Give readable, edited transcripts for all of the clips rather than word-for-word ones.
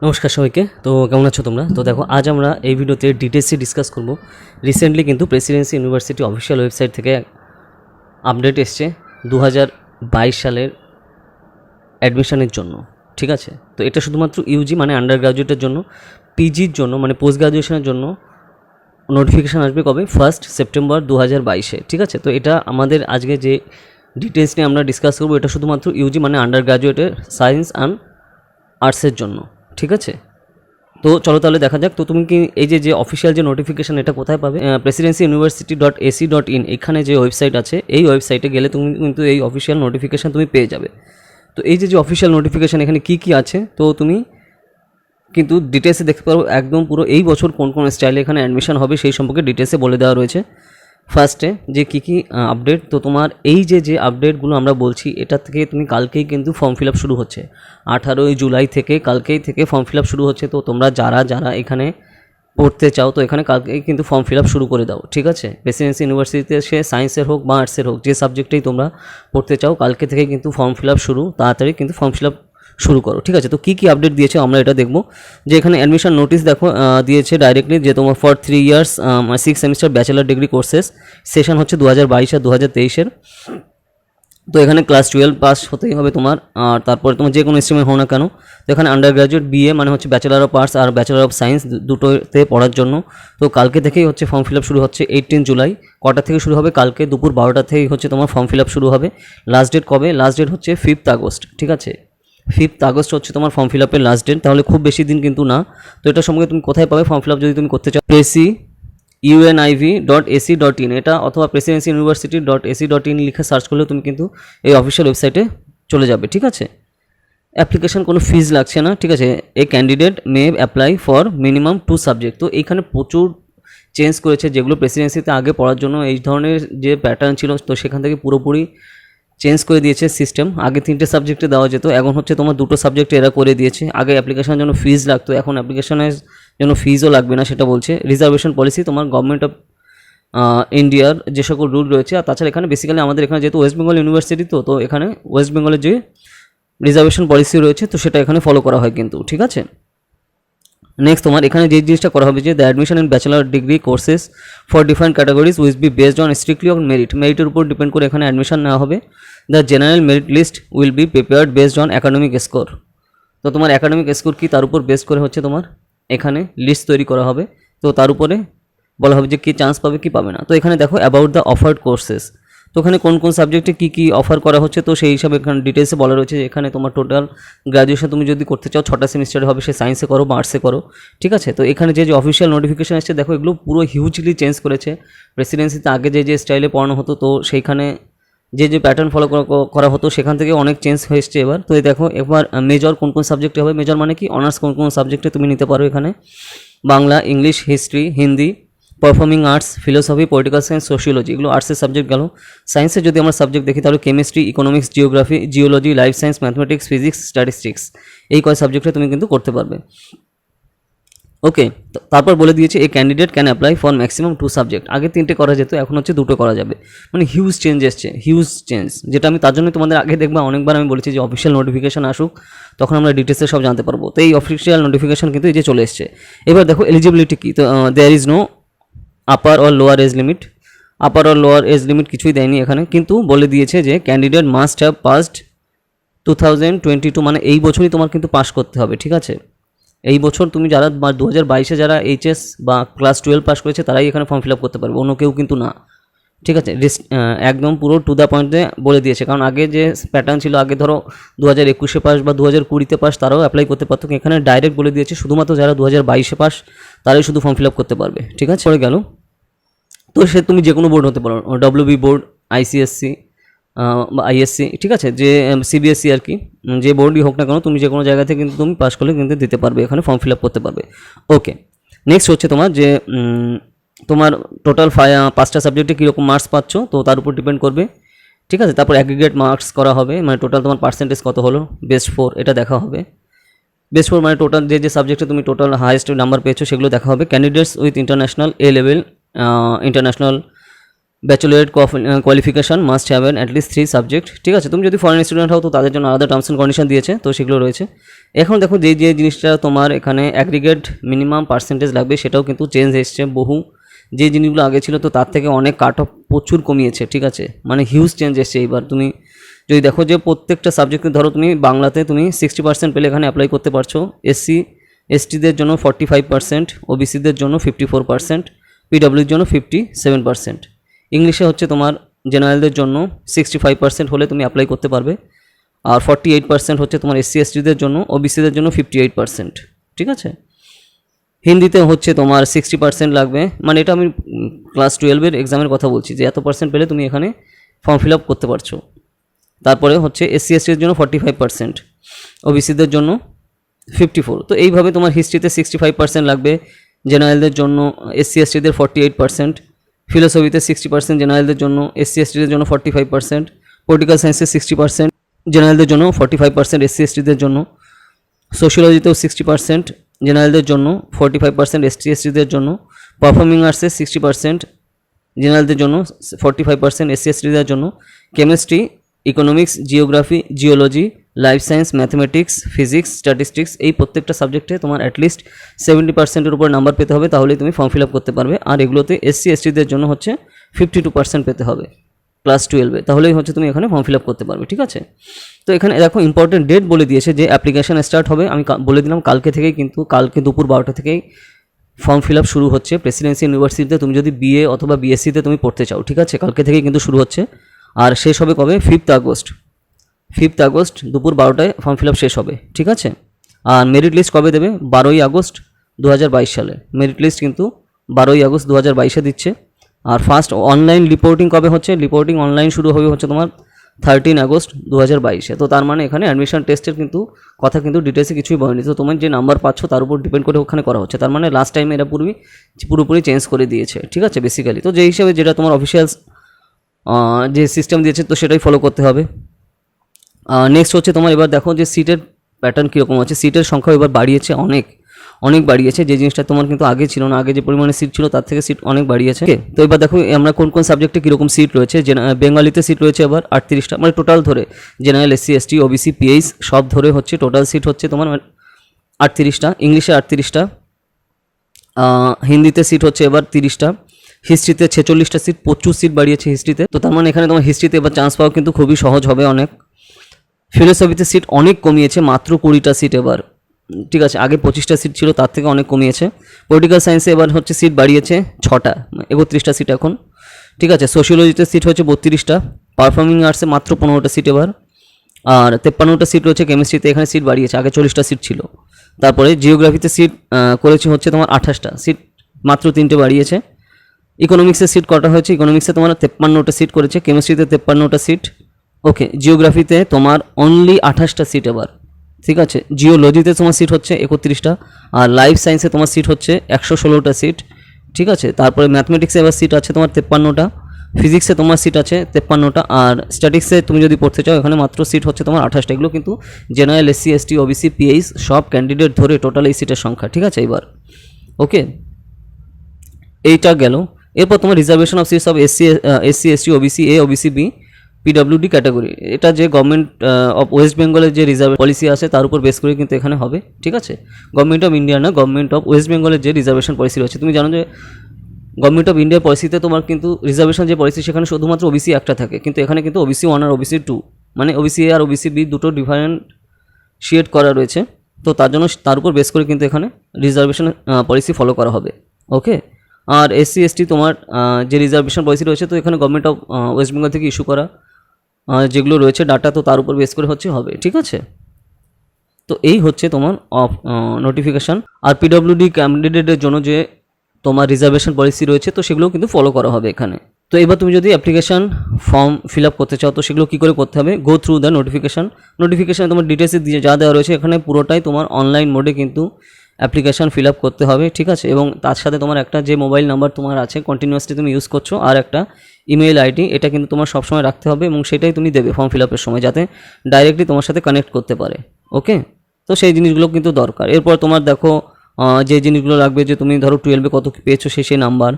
নমস্কার সবাইকে। তো কেমন আছো তোমরা? তো দেখো, আজ আমরা এই ভিডিওতে ডিটেলসে ডিসকাস করব। রিসেন্টলি কিন্তু প্রেসিডেন্সি ইউনিভার্সিটি অফিসিয়াল ওয়েবসাইট থেকে আপডেট এসছে 2022 সালের অ্যাডমিশনের জন্য। ঠিক আছে, তো এটা শুধুমাত্র ইউজি মানে আন্ডার গ্রাজুয়েটের জন্য। পিজির জন্য মানে পোস্ট গ্রাজুয়েশনের জন্য নোটিফিকেশান আসবে কবে? 1 সেপ্টেম্বর 2022-এ। ঠিক আছে, তো এটা আমাদের আজকে যে ডিটেলস নিয়ে আমরা ডিসকাস করবো, এটা শুধুমাত্র ইউজি মানে আন্ডার গ্রাজুয়েটের সায়েন্স অ্যান্ড আর্টসের জন্য। ঠিক আছে, তো চলো তাহলে দেখা যাক। তো তুমি কি এই যে অফিসিয়াল যে নোটিফিকেশান, এটা কোথায় পাবে? প্রেসিডেন্সি ইউনিভার্সিটি .ac.in এখানে যে ওয়েবসাইট আছে, এই ওয়েবসাইটে গেলে তুমি কিন্তু এই অফিসিয়াল নোটিফিকেশান তুমি পেয়ে যাবে। তো এই যে অফিসিয়াল নোটিফিকেশান, এখানে কী আছে তো তুমি কিন্তু ডিটেলসে দেখতে পারো একদম পুরো এই বছর কোন কোন স্টাইলে এখানে অ্যাডমিশন হবে সেই সম্পর্কে ডিটেলসে বলে দেওয়া রয়েছে। ফার্স্টে যে কী আপডেট, তো তোমার এই যে আপডেটগুলো আমরা বলছি, এটা থেকে তুমি কালকেই কিন্তু ফর্ম ফিল আপ শুরু হচ্ছে। 18ই জুলাই থেকে কালকেই থেকে ফর্ম ফিল আপ শুরু হচ্ছে। তো তোমরা যারা এখানে পড়তে চাও, তো এখানে কালকেই কিন্তু ফর্ম ফিল আপ শুরু করে দাও। ঠিক আছে, প্রেসিডেন্সি ইউনিভার্সিটিতে সে সায়েন্সের হোক বা আর্টসের হোক, যে সাবজেক্টেই তোমরা পড়তে চাও, কালকে থেকে কিন্তু ফর্ম ফিল আপ শুরু। তাড়াতাড়ি কিন্তু ফর্ম ফিল আপ শুরু করো। ঠিক আছে, তো কী আপডেট দিয়েছে আমরা এটা দেখব। যে এখানে অ্যাডমিশন নোটিশ দেখো দিয়েছে ডাইরেক্টলি, যে তোমার for 3 years 6 semester bachelor degree courses, session হচ্ছে 2022 আর 2023-এর। তো এখানে ক্লাস 12 পাস হতেই হবে তোমার, আর তারপরে তোমার যে কোনো স্ট্রিমে হও না কেন। তো এখানে আন্ডার গ্রাজুয়েট বিএ মানে হচ্ছে ব্যাচেলার অফ আর্টস আর ব্যাচেলার অফ সায়েন্স দুটোতে পড়ার জন্য। তো কালকে থেকেই হচ্ছে ফর্ম ফিল আপ শুরু হচ্ছে 18 জুলাই। কটা থেকে শুরু হবে? কালকে দুপুর 12টা থেকেই হচ্ছে তোমার ফর্ম ফিল আপ শুরু হবে। লাস্ট ডেট কবে? লাস্ট ডেট হচ্ছে 5 আগস্ট। ঠিক আছে, 5 আগস্ট হচ্ছে তোমার ফর্ম ফিল আপের লাস্ট ডেট। তাহলে খুব বেশি দিন কিন্তু না। তো এটা সম্পর্কে তুমি কোথায় পাবে ফর্ম ফিল আপ যদি তুমি করতে চাও? univ.ac.in এটা অথবা প্রেসিডেন্সি ইউনিভার্সিটি .ac.in লিখে সার্চ করলে তুমি কিন্তু এই অফিসিয়াল ওয়েবসাইটে চলে যাবে। ঠিক আছে, অ্যাপ্লিকেশন কোনো ফিজ লাগছে না। ঠিক আছে, এ candidate may apply for minimum 2 subject. তো এইখানে প্রচুর চেঞ্জ করেছে, যেগুলো প্রেসিডেন্সিতে আগে পড়ার জন্য এই ধরনের যে প্যাটার্ন ছিল, তো সেখান থেকে পুরোপুরি চেঞ্জ করে দিয়েছে সিস্টেম। আগে 3টে সাবজেক্টে দেওয়া যেত, এখন হচ্ছে তোমার 2টো সাবজেক্টে এরা করে দিয়েছে। আগে অ্যাপ্লিকেশনের জন্য ফিজ লাগতো, এখন অ্যাপ্লিকেশনের জন্য ফিজও লাগবে না, সেটা বলছে। রিজার্ভেশন পলিসি তোমার গভর্নমেন্ট অফ ইন্ডিয়ার যে সকল রুল রয়েছে। আর তাছাড়া এখানে বেসিক্যালি আমাদের এখানে যেহেতু ওয়েস্ট বেঙ্গল ইউনিভার্সিটি, তো এখানে ওয়েস্ট বেঙ্গলের যে রিজার্ভেশন পলিসি রয়েছে, তো সেটা এখানে ফলো করা হয় কিন্তু। ঠিক আছে, নেক্সট তোমার এখানে যে জিনিসটা করা হবে, যে the admission in bachelor degree courses for different categories will be based on strictly on মেরিটের উপর ডিপেন্ড করে এখানে অ্যাডমিশন নেওয়া হবে। The general merit list will be prepared based on academic score. তো তোমার অ্যাকাডেমিক স্কোর কি, তার উপর বেস করে হচ্ছে তোমার এখানে লিস্ট তৈরি করা হবে। তো তার উপরে বলা হবে যে কী চান্স পাবে কি পাবে না। তো এখানে দেখো অ্যাবাউট দ্য অফার্ড কোর্সেস, তো ওখানে কোন কোন সাবজেক্টে কী অফার করা হচ্ছে, তো সেই হিসাবে এখানে ডিটেলসে বলা রয়েছে। এখানে তোমার টোটাল গ্র্যাজুয়েশন তুমি যদি করতে চাও 6টা সেমিস্টারে হবে, সে সায়েন্সে করো বা আর্টসে করো। ঠিক আছে, তো এখানে যে অফিসিয়াল নোটিফিকেশান আসছে দেখো, এগুলো পুরো হিউজলি চেঞ্জ করেছে। প্রেসিডেন্সিতে আগে যে স্টাইলে পড়ানো হতো, তো সেইখানে যে প্যাটার্ন ফলো করা হতো, সেখান থেকে অনেক চেঞ্জ হয়ে এসছে এবার। তো দেখো এবার মেজর কোন কোন সাবজেক্টে হবে, মেজর মানে কি অনার্স কোন কোন সাবজেক্টে তুমি নিতে পারো। এখানে Bangla, English, history, Hindi, performing arts, philosophy, political science, sociology, এগুলো আর্টসের সাবজেক্ট গেল। সায়েন্সে যদি আমরা সাবজেক্ট দেখি, তাহলে chemistry, economics, geography, geology, life science, mathematics, physics, statistics, এই কয় সাবজেক্টে তুমি কিন্তু করতে পারবে। ওকে, তারপর বলে দিয়েছে এ candidate can apply for maximum 2 subject. আগে 3টে করা যেত, এখন হচ্ছে 2টো করা যাবে। মানে হিউজ চেঞ্জ এসছে, হিউজ চেঞ্জ, যেটা আমি তার জন্য তোমাদের আগে দেখবা অনেকবার আমি বলেছি যে অফিসিয়াল নোটিফিকেশান আসুক, তখন আমরা ডিটেলসে সব জানতে পারবো। তো এই অফিসিয়াল নোটিফিকেশান কিন্তু এই যে চলে এসছে। এবার দেখো এলিজিবিলিটি কি, তো there is no upper or lower age limit. Upper or lower age limit কিছুই দেয়নি এখানে, কিন্তু বলে দিয়েছে যে ক্যান্ডিডেট মাস্ট হ্যাভ পাসড 2022, মানে এই বছরই তোমার কিন্তু পাস করতে হবে। ঠিক আছে, এই বছর তুমি যারা 2022-এ যারা এইচএস বা ক্লাস 12 পাস করেছে, তারাই এখানে ফর্ম ফিল আপ করতে পারবে, অন্য কেউ কিন্তু না। ঠিক আছে, একদম পুরো টু দ্য পয়েন্টে বলে দিয়েছে। কারণ আগে যে প্যাটার্ন ছিল, আগে ধরো 2021-এ পাস বা 2020-তে পাস, তারাও অ্যাপ্লাই করতে পারতো। এখানে ডাইরেক্ট বলে দিয়েছে শুধুমাত্র যারা 2022-এ পাস, তারাই শুধু ফর্ম ফিল আপ করতে পারবে। ঠিক আছে, পড়ে গেল। তো সে তুমি যে কোনো বোর্ড হতে পারো, ডব্লিউবি বোর্ড, আইসিএসসি বা আইএসসি। ঠিক আছে, যে সিবিএসসি আর কি, যে বোর্ডই হোক না কেন, তুমি যে কোনো জায়গা থেকে কিন্তু তুমি পাস করলে কিন্তু দিতে পারবে, এখানে ফর্ম ফিল আপ করতে পারবে। ওকে, নেক্সট হচ্ছে তোমার যে তোমার টোটাল 5টা সাবজেক্টে কীরকম মার্কস পাচ্ছ, তো তার উপর ডিপেন্ড করবে। ঠিক আছে, তারপর অ্যাগ্রিগেট মার্কস করা হবে, মানে টোটাল তোমার পার্সেন্টেজ কত হলো, বেস্ট 4 এটা দেখা হবে। বেস্ট 4 মানে টোটাল যে সাবজেক্টে তুমি টোটাল হাইয়েস্ট নাম্বার পেয়েছো, সেগুলো দেখা হবে। Candidates with international A level international baccalaureate qualification must have at least 3 subject. ঠিক আছে, তুমি যদি ফরেন স্টুডেন্ট হও, তো তাদের জন্য আলাদা টার্মস অ্যান্ড কন্ডিশন দিয়েছে, তো সেগুলো রয়েছে। এখন দেখো যে যে জিনিসটা তোমার এখানে অ্যাগ্রিগেট মিনিমাম পার্সেন্টেজ লাগবে সেটাও কিন্তু চেঞ্জ এসছে বহু, যে জিনিসগুলো আগে ছিল তো তার থেকে অনেক কাট অফ প্রচুর কমিয়েছে, ঠিক আছে, মানে হিউজ চেঞ্জ এসছে। এইবার তুমি যদি দেখো যে প্রত্যেকটা সাবজেক্টে ধরো তুমি বাংলাতে তুমি 60% পেলে এখানে অ্যাপ্লাই করতে পারছো, SC STদের জন্য 45%, OBCদের জন্য 54%, PWর জন্য 57%। ইংলিশে হচ্ছে তোমার জেনারেলদের জন্য 65% হলে তুমি অ্যাপ্লাই করতে পারবে, আর 48% হচ্ছে তোমার SC STদের জন্য, OBCদের জন্য 58%, ঠিক আছে। হিন্দিতে হচ্ছে তোমার 60% লাগবে, মানে এটা আমি ক্লাস 12-এর এক্সামের কথা বলছি যে এত পার্সেন্ট পেলে তুমি এখানে ফর্ম ফিল আপ করতে পারছো। তারপরে হচ্ছে SC STর জন্য 45%, OBCদের জন্য 54। তো এইভাবে তোমার হিস্ট্রিতে 65% লাগবে, জেনারেলদের জন্য SC STদের 48%, ফিলোসফিতে 60% জেনারেলদের জন্য, SC STদের জন্য 45%, পলিটিক্যাল সায়েন্সে 60% জেনারেলদের জন্য, 45% SC STদের জন্য, সোশিওলজিতেও 60% জেনারেলদের জন্য, 45% SC STদের জন্য, পারফর্মিং আর্টসে 60% জেনারেলদের জন্য, 45% SC STদের জন্য, chemistry, economics, geography, geology, life science, mathematics, physics, statistics, এই প্রত্যেকটা সাবজেক্টে তোমার অ্যাটলিস্ট 70%-এর উপর নাম্বার পেতে হবে, তাহলেই তুমি ফর্ম ফিল আপ করতে পারবে। আর এগুলোতে SC STদের জন্য হচ্ছে 52% পেতে হবে ক্লাস 12-এ, তাহলেই হচ্ছে তুমি এখানে ফর্ম ফিল আপ করতে পারবে, ঠিক আছে। তো এখানে দেখো ইম্পর্টেন্ট ডেট বলে দিয়েছে যে অ্যাপ্লিকেশন স্টার্ট হবে, আমি বলে দিলাম কালকে থেকেই, কিন্তু কালকে দুপুর 12টা থেকেই ফর্ম ফিল আপ শুরু হচ্ছে প্রেসিডেন্সি ইউনিভার্সিটিতে। তুমি যদি BA অথবা BSCতে তুমি পড়তে চাও, ঠিক আছে, কালকে থেকেই কিন্তু শুরু হচ্ছে, আর শেষ হবে কবে? 5th আগস্ট দুপুর 12টায় ফর্ম ফিল আপ শেষ হবে, ঠিক আছে। আর মেরিট লিস্ট কবে দেবে? 12ই আগস্ট 2022 সালে মেরিট লিস্ট কিন্তু 12ই আগস্ট 2022-এ দিচ্ছে। আর ফার্স্ট অনলাইন রিপোর্টিং কবে হচ্ছে? রিপোর্টিং অনলাইন শুরু হবে হচ্ছে তোমার 13 আগস্ট 2022-এ। তো তার মানে এখানে অ্যাডমিশন টেস্টের কিন্তু কথা কিন্তু ডিটেলসে কিছুই বলেনি, তো তোমার যে নাম্বার পাচ্ছ তার উপর ডিপেন্ড করে ওখানে করা হচ্ছে। তার মানে লাস্ট টাইমে এরা পুরোপুরি চেঞ্জ করে দিয়েছে, ঠিক আছে, বেসিক্যালি। তো যে হিসাবে যেটা তোমার অফিসিয়াল যে সিস্টেম দিয়েছে তো সেটাই ফলো করতে হবে। নেক্সট হচ্ছে তোমার এবার দেখো যে সিটের প্যাটার্ন কীরকম আছে। সিটের সংখ্যা এবার বাড়িয়েছে, অনেক বাড়িয়েছে, যে জিনিসটা তোমার কিন্তু আগে ছিল না। আগে যে পরিমাণে সিট ছিল তার থেকে সিট অনেক বাড়িয়েছে। তো এবার দেখো আমরা কোন কোন সাবজেক্টে কীরকম সিট রয়েছে। বেঙ্গলিতে সিট রয়েছে এবার 38টা, মানে টোটাল ধরে general, SC ST OBC PH সব ধরে হচ্ছে টোটাল সিট হচ্ছে তোমার 38টা। ইংলিশে 38টা, হিন্দিতে সিট হচ্ছে এবার 30টা, হিস্ট্রিতে 46টা সিট, প্রচুর সিট বাড়িয়েছে হিস্ট্রিতে। তো তার মানে এখানে তোমার হিস্ট্রিতে এবার চান্স পাওয়া কিন্তু খুবই সহজ হবে অনেক। ফিলোসফিতে সিট অনেক কমিয়েছে, মাত্র 20টা সিট এবার, ঠিক আছে, আগে 25টা সিট ছিল, তার থেকে অনেক কমিয়েছে। পলিটিক্যাল সায়েন্সে এবার হচ্ছে সিট বাড়িয়েছে 6টা, 31টা সিট এখন, ঠিক আছে। সোশিওলজিতে সিট হচ্ছে 32টা, পারফর্মিং আর্টসে মাত্র 15টা সিট এবার, আর 53টা সিট রয়েছে কেমিস্ট্রিতে, এখানে সিট বাড়িয়েছে, আগে 40টা সিট ছিল। তারপরে জিওগ্রাফিতে সিট করেছে হচ্ছে তোমার 28টা সিট, মাত্র 3টে বাড়িয়েছে। ইকোনমিক্সের সিট কটা হয়েছে? ইকোনমিক্সে তোমার 53টা সিট করেছে, কেমিস্ট্রিতে 53টা সিট, ওকে। জিওগ্রাফিতে তোমার অনলি 28টা সিট এবার, ঠিক আছে। জিওলজিতে তোমার সিট হচ্ছে 31টা, আর লাইফ সায়েন্সে তোমার সিট হচ্ছে 116টা সিট, ঠিক আছে। তারপরে ম্যাথমেটিক্সে এবার সিট আছে তোমার 53টা, ফিজিক্সে তোমার সিট আছে 53টা, আর স্ট্যাটিক্সে তুমি যদি পড়তে চাও এখানে মাত্র সিট হচ্ছে তোমার 28টা। এগুলো কিন্তু general, SC ST OBC PH সব ক্যান্ডিডেট ধরে টোটাল এই সিটের সংখ্যা, ঠিক আছে। এবার ওকে, এইটা গেল। এরপর তোমার reservation of seats of SC ST OBC A OBC B PWD category, এটা যে গভর্নমেন্ট অফ ওয়েস্ট বেঙ্গলের যে রিজার্ভ পলিসি আছে তার উপর বেস করে কিন্তু এখানে হবে, ঠিক আছে। গভর্নমেন্ট অফ ইন্ডিয়া না, গভর্নমেন্ট অফ ওয়েস্ট বেঙ্গলের যে রিজার্ভেশন পলিসি রয়েছে। তুমি জানো যে গভর্নমেন্ট অফ ইন্ডিয়ার পলিসিতে তোমার কিন্তু রিজার্ভেশন যে পলিসি সেখানে শুধুমাত্র OBC একটা থাকে, কিন্তু এখানে কিন্তু OBC 1 আর OBC 2, মানে OBC A আর OBC B দুটো ডিফারেন্সিয়েট করা রয়েছে। তো তার জন্য তার উপর বেস করে কিন্তু এখানে রিজার্ভেশন পলিসি ফলো করা হবে, ওকে। আর SC ST তোমার যে রিজার্ভেশন পলিসি রয়েছে, তো এখানে গভর্নমেন্ট অফ ওয়েস্ট বেঙ্গল থেকে ইস্যু করা যেগুলো রয়েছে ডাটা, তো তার উপর বেস করে হবে, ঠিক আছে। তো এই হচ্ছে তোমার নোটিফিকেশান। আর PWD ক্যান্ডিডেটের জন্য যে তোমার রিজার্ভেশন পলিসি রয়েছে তো সেগুলো কিন্তু ফলো করা হবে এখানে। তো এবার তুমি যদি অ্যাপ্লিকেশান ফর্ম ফিল আপ করতে চাও তো সেগুলো কী করে করতে হবে? গো থ্রু দ্য নোটিফিকেশানে তোমার ডিটেলসে যা দেওয়া রয়েছে এখানে পুরোটাই তোমার অনলাইন মোডে কিন্তু অ্যাপ্লিকেশান ফিল আপ করতে হবে, ঠিক আছে। এবং তার সাথে তোমার একটা যে মোবাইল নাম্বার তোমার আছে কন্টিনিউয়াসলি তুমি ইউজ করছো, আর একটা ইমেল আইডি, এটা কিন্তু তোমার সবসময় রাখতে হবে, এবং সেটাই তুমি দেবে ফর্ম ফিল আপের সময়, যাতে ডাইরেক্টলি তোমার সাথে কানেক্ট করতে পারে, ওকে। তো সেই জিনিসগুলো কিন্তু দরকার। এরপর তোমার দেখো যে জিনিসগুলো লাগবে, যে তুমি ধরো 12-এ কত পেয়েছো সেই নাম্বার,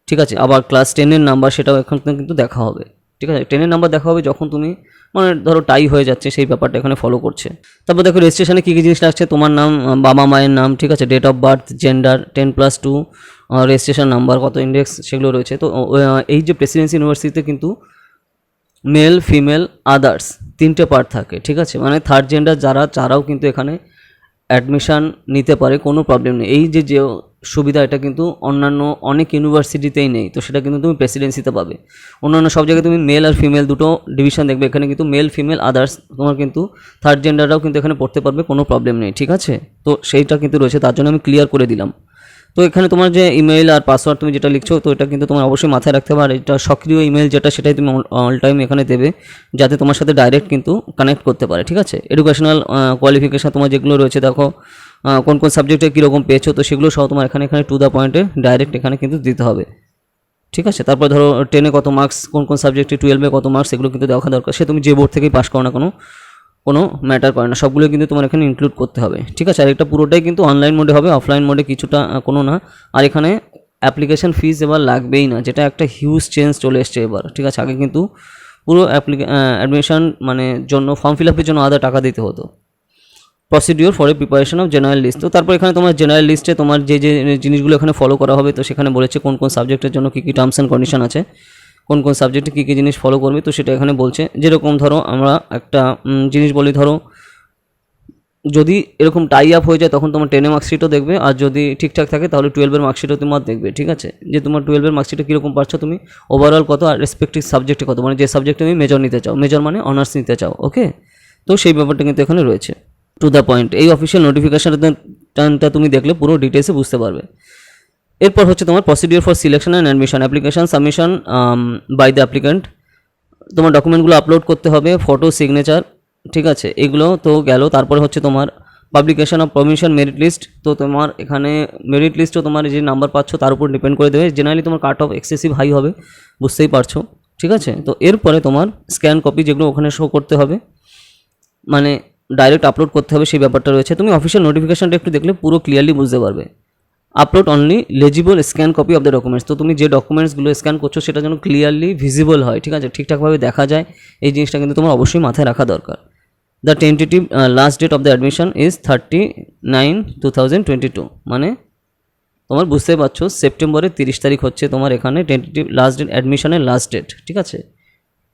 ঠিক আছে। আবার ক্লাস 10-এর নাম্বার, সেটাও এখন কিন্তু দেখা হবে, ঠিক আছে। 10-এর নাম্বার দেখা হবে যখন তুমি মানে ধরো টাই হয়ে যাচ্ছে, সেই ব্যাপারটা এখানে ফলো করছে। তারপর দেখো রেজিস্ট্রেশনে কী কী জিনিস লাগছে, তোমার নাম, বাবা মায়ের নাম, ঠিক আছে, date of birth, gender, 10+2, registration number, কত ইন্ডেক্স, সেগুলো রয়েছে। তো এই যে প্রেসিডেন্সি ইউনিভার্সিটিতে কিন্তু মেল, ফিমেল, আদার্স 3টে পার্ট থাকে, ঠিক আছে। মানে থার্ড জেন্ডার যারাও কিন্তু এখানে অ্যাডমিশান নিতে পারে, কোনো প্রবলেম নেই। এই যে সুবিধা, এটা কিন্তু অন্যান্য অনেক ইউনিভার্সিটিতেই নেই, তো সেটা কিন্তু তুমি প্রেসিডেন্সিতে পাবে। অন্যান্য সব জায়গায় তুমি মেল আর ফিমেল দুটো ডিভিশন দেখবে, এখানে কিন্তু মেল, ফিমেল, আদার্স, তোমার কিন্তু থার্ড জেন্ডাররাও কিন্তু এখানে পড়তে পারবে, কোনো প্রবলেম নেই, ঠিক আছে। তো সেইটা কিন্তু রয়েছে, তার জন্য আমি ক্লিয়ার করে দিলাম। তো এখানে তোমার যে ইমেল আর পাসওয়ার্ড তুমি যেটা লিখছো, তো এটা কিন্তু তোমার অবশ্যই মাথায় রাখতে হবে। আর এটা সক্রিয় ইমেল যেটা, সেটাই তুমি অল টাইম এখানে দেবে, যাতে তোমার সাথে ডাইরেক্ট কিন্তু কানেক্ট করতে পারে, ঠিক আছে। এডুকেশনাল কোয়ালিফিকেশান তোমার যেগুলো রয়েছে, দেখো কোন কোন সাবজেক্টে কীরকম পেয়েছো, তো সেগুলো সহ তোমার এখানে টু দ্য পয়েন্টে ডাইরেক্ট এখানে কিন্তু দিতে হবে, ঠিক আছে। তারপর ধরো 10-এ কত মার্কস, কোন কোন সাবজেক্টে, 12-এ কত মার্কস, এগুলো কিন্তু দেখা দরকার। সে তুমি যে বোর্ড থেকেই পাস করো না কোনো ম্যাটার করে না, সবগুলো কিন্তু তোমার এখানে ইনক্লুড করতে হবে, ঠিক আছে। আর এটা পুরোটাই কিন্তু অনলাইন মোডে হবে, অফলাইন মোডে কিছুটা কোনো না। আর এখানে অ্যাপ্লিকেশন ফিস এবার লাগবেই না, যেটা একটা হিউজ চেঞ্জ চলে এসছে এবার, ঠিক আছে। আগে কিন্তু পুরো অ্যাডমিশন মানে জন্য ফর্ম ফিল আপের জন্য আলাদা টাকা দিতে হতো। Procedure for a preparation of general list, তো তারপর এখানে তোমার জেনারেল লিস্টে তোমার যে জিনিসগুলো এখানে ফলো করা হবে, তো সেখানে বলেছে কোন কোন সাবজেক্টের জন্য কী কী টার্মস অ্যান্ড কন্ডিশন আছে, কোন কোন সাবজেক্টে কী কী জিনিস ফলো করবে, তো সেটা এখানে বলছে। যেরকম ধরো আমরা একটা জিনিস বলি, ধরো যদি এরকম টাই আপ হয়ে যায় তখন তোমার 10-এ মার্কশিটও দেখবে, আর যদি ঠিকঠাক থাকে তাহলে 12-এর মার্কশিটও তোমার দেখবে, ঠিক আছে। যে তোমার 12-এর মার্কশিটে কীরকম পাচ্ছ তুমি, ওভারঅল কত, আর রেসপেক্টিভ সাবজেক্টে কত, মানে যে সাবজেক্টে তুমি মেজর নিতে চাও, মেজর মানে অনার্স নিতে চাও, ওকে। তো সেই ব্যাপারটা কিন্তু এখানে রয়েছে, টু দ্য পয়েন্ট। এই অফিসিয়াল নোটিফিকেশনটা তুমি দেখলে পুরো ডিটেলসে বুঝতে পারবে। এরপর হচ্ছে তোমার procedure for selection and admission, application submission by the applicant, তোমার ডকুমেন্টগুলো আপলোড করতে হবে, ফটো, সিগনেচার, ঠিক আছে, এগুলো তো গেল। তারপরে হচ্ছে তোমার publication of permission merit list, তো তোমার এখানে মেরিট লিস্টও তোমার যে নাম্বার পাচ্ছ তার উপর ডিপেন্ড করে দেবে। জেনারেলি তোমার কাট অফ এক্সেসিভ হাই হবে, বুঝতেই পারছো, ঠিক আছে। তো এরপরে তোমার স্ক্যান কপি যেগুলো ওখানে শো করতে হবে, মানে ডাইরেক্ট আপলোড করতে হবে, সেই ব্যাপারটা রয়েছে। তুমি অফিসিয়াল নোটিফিকেশনটা একটু দেখলে পুরো ক্লিয়ারলি বুঝতে পারবে। Upload only লেজিবল scan copy of the documents, তো তুমি যে ডকুমেন্টসগুলো স্ক্যান করছো সেটা যেন ক্লিয়ারলি ভিজিবল হয়, ঠিক আছে, ঠিকঠাকভাবে দেখা যায়, এই জিনিসটা কিন্তু তোমার অবশ্যই মাথায় রাখা দরকার। The tentative last date of the admission is 30/9/2022, মানে তোমার বুঝতে পারছো সেপ্টেম্বরের 30 তারিখ হচ্ছে তোমার এখানে টেন্টেটিভ লাস্ট ডেট, অ্যাডমিশনের লাস্ট ডেট, ঠিক আছে।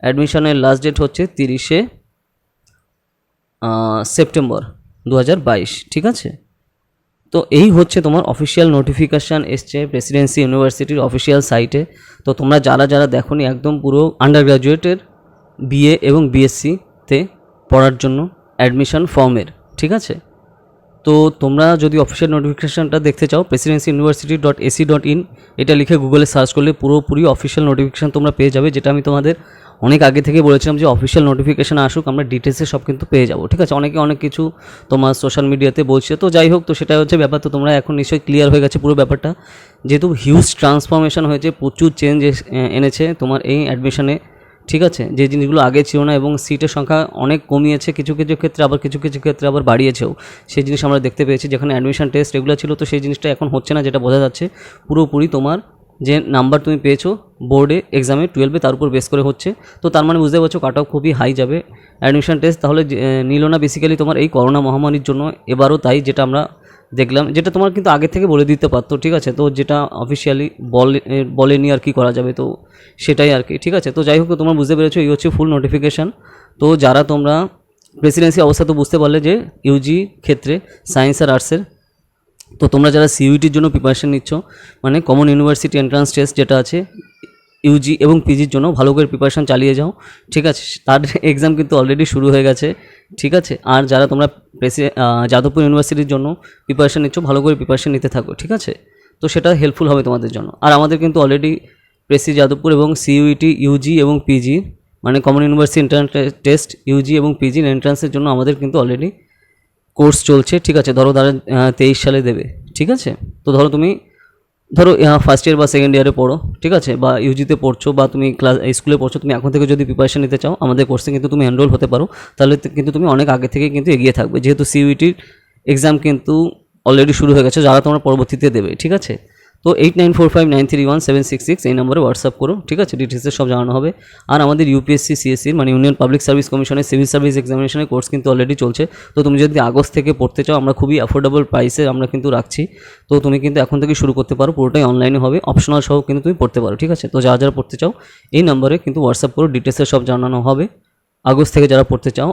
অ্যাডমিশনের লাস্ট ডেট হচ্ছে 30শে সেপ্টেম্বর 2022, ঠিক আছে। তো এই হচ্ছে তোমার অফিসিয়াল নোটিফিকেশান এসছে প্রেসিডেন্সি ইউনিভার্সিটির অফিসিয়াল সাইটে। তো তোমরা যারা দেখোনি, একদম পুরো আন্ডার গ্র্যাজুয়েটের বিএ এবং বিএসসিতে পড়ার জন্য অ্যাডমিশন ফর্মের, ঠিক আছে। তো তোমরা যদি অফিসিয়াল নোটিফিকেশানটা দেখতে চাও, presidencyuniversity.ac.in এটা লিখে গুগলে সার্চ করলে পুরোপুরি অফিসিয়াল নোটিফিকেশান তোমরা পেয়ে যাবে, যেটা আমি তোমাদের অনেক আগে থেকে বলেছিলাম যে অফিসিয়াল নোটিফিকেশান আসুক, আমরা ডিটেলসে সব কিন্তু পেয়ে যাবো, ঠিক আছে। অনেকে অনেক কিছু তোমার সোশ্যাল মিডিয়াতে বলছে, তো যাই হোক, তো সেটা হচ্ছে ব্যাপার। তো তোমরা এখন নিশ্চয়ই ক্লিয়ার হয়ে গেছে পুরো ব্যাপারটা, যেহেতু হিউজ ট্রান্সফরমেশন হয়েছে, প্রচুর চেঞ্জ এনেছে তোমার এই অ্যাডমিশনে, ঠিক আছে। যে জিনিসগুলো আগে ছিল না, এবং সিটের সংখ্যা অনেক কমিয়েছে কিছু কিছু ক্ষেত্রে, আবার কিছু কিছু ক্ষেত্রে আবার বাড়িয়েছেও, সেই জিনিস আমরা দেখতে পেয়েছি। যেখানে অ্যাডমিশন টেস্ট এগুলো ছিল, তো সেই জিনিসটা এখন হচ্ছে না, যেটা বোঝা যাচ্ছে। পুরোপুরি তোমার যে নাম্বার তুমি পেয়েছো বোর্ডে এক্সামে 12-এ, তার উপর বেস করে হচ্ছে। তো তার মানে বুঝতে পারছো কাট অফ খুবই হাই যাবে। অ্যাডমিশন টেস্ট তাহলে নিল না বেসিক্যালি তোমার এই করোনা মহামারীর জন্য, এবারও তাই, যেটা আমরা দেখলাম, যেটা তোমার কিন্তু আগে থেকে বলে দিতে পারতো, ঠিক আছে। তো যেটা অফিসিয়ালি বলেনি আর কি করা যাবে, তো সেটাই আর কি, ঠিক আছে। তো যাই হোক, তোমরা বুঝতে পেরেছো, এই হচ্ছে ফুল নোটিফিকেশান। তো যারা তোমরা প্রেসিডেন্সি অবস্থা তো বুঝতে পারলে যে ইউজি ক্ষেত্রে সায়েন্স আর আর্টসের, তো তোমরা যারা সিইউটির জন্য প্রিপারেশন নিচ্ছ, মানে কমন ইউনিভার্সিটি এন্ট্রান্স টেস্ট যেটা আছে ইউজি এবং পিজির জন্য, ভালো করে প্রিপারেশন চালিয়ে যাও, ঠিক আছে। তার এক্সাম কিন্তু অলরেডি শুরু হয়ে গেছে, ঠিক আছে। আর যারা তোমরা যাদবপুর ইউনিভার্সিটির জন্য প্রিপারেশন নিচ্ছ, ভালো করে প্রিপারেশন নিতে থাকো, ঠিক আছে। তো সেটা হেল্পফুল হবে তোমাদের জন্য। আর আমাদের কিন্তু অলরেডি প্রেসি যাদবপুর এবং সিইউটি ইউজি এবং পিজি, মানে common university entrance test UG এবং পিজির এন্ট্রান্সের জন্য আমাদের কিন্তু অলরেডি কোর্স চলছে, ঠিক আছে। ধরো 23 সালে দেবে, ঠিক আছে। তো তুমি ফার্স্ট ইয়ার বা সেকেন্ড ইয়ারে পড়ো, ঠিক আছে, বা ইউজিতে পড়ছো, বা তুমি স্কুলে পড়ছো, তুমি এখন থেকে যদি প্রিপারেশন নিতে চাও আমাদের কোর্সে কিন্তু তুমি এনরোল হতে পারো। তাহলে কিন্তু তুমি অনেক আগে থেকে কিন্তু এগিয়ে থাকবে, যেহেতু সিইউটির এক্সাম কিন্তু অলরেডি শুরু হয়ে গেছে, যারা তোমরা পরবর্তীতে দেবে, ঠিক আছে। তো তো 8945931766 এই নম্বরে হোয়াটসঅ্যাপ করো, ঠিক আছে, ডিটেলসে সব জানানো হবে। আর আমাদের ইউপিএসসি সিএসসির মানে ইউনিয়ন পাবলিক সার্ভিস কমিশনের সিভিল সার্ভিস এক্সামিনেশনের কোর্স কিন্তু অলরেডি চলছে। তো তুমি যদি আগস্ট থেকে পড়তে চাও, আমরা খুবই অ্যাফোর্ডেবল প্রাইসে আমরা কিন্তু রাখছি। তো তুমি কিন্তু এখন থেকে শুরু করতে পারো, পুরোটাই অনলাইনে হবে, অপশনাল সহ কিন্তু তুমি পড়তে পারো, ঠিক আছে। তো যারা যারা পড়তে চাও এই নম্বরে কিন্তু হোয়াটসঅ্যাপ করো, ডিটেলসে সব জানানো হবে। আগস্ট থেকে যারা পড়তে চাও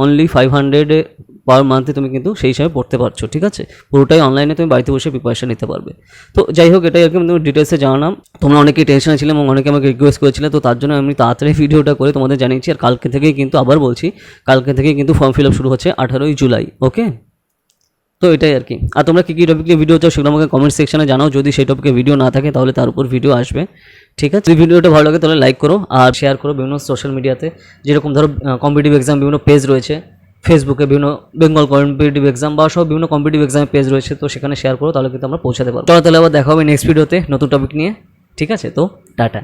অনলি 500 পার মান্থে তুমি কিন্তু সেই হিসাবে পড়তে পারছো, ঠিক আছে। পুরোটাই অনলাইনে তুমি বাড়িতে বসে প্রিপারেশন নিতে পারবে। তো যাই হোক, এটাই আর কি তুমি ডিটেলসে জানালাম। তোমরা অনেকেই টেনশনে ছিলে এবং অনেকে আমাকে রিকোয়েস্ট করেছিলে, তো তার জন্য আমি তাড়াতাড়ি ভিডিওটা করে তোমাদের জানিয়েছি। আর কালকে থেকেই কিন্তু আবার বলছি, কালকে থেকেই কিন্তু ফর্ম ফিল আপ শুরু হচ্ছে 18ই জুলাই, ওকে। তো এটাই আর কি। আর তোমরা কী কী টপিকে ভিডিও চাও সেগুলো আমাকে কমেন্ট সেকশনে জানাও। যদি সেই টপিকে ভিডিও না থাকে তাহলে তার উপর ভিডিও আসবে, ঠিক আছে। যদি ভিডিওটা ভালো লাগে তাহলে লাইক করো আর শেয়ার করো বিভিন্ন সোশ্যাল মিডিয়াতে। যেরকম ধরো কম্পিটিটিভ এক্সাম বিভিন্ন পেজ রয়েছে ফেসবুকে, বিভিন্ন বেঙ্গল কম্পিটিটিভ এক্সাম বা সব বিভিন্ন কম্পিটিটিভ এক্সামের পেজ রয়েছে, তো সেখানে শেয়ার করো, তাহলে কিন্তু আমরা পৌঁছাতে পারবো। চলো তাহলে আবার দেখা হবে নেক্সট ভিডিওতে নতুন টপিক নিয়ে, ঠিক আছে। তো টাটা।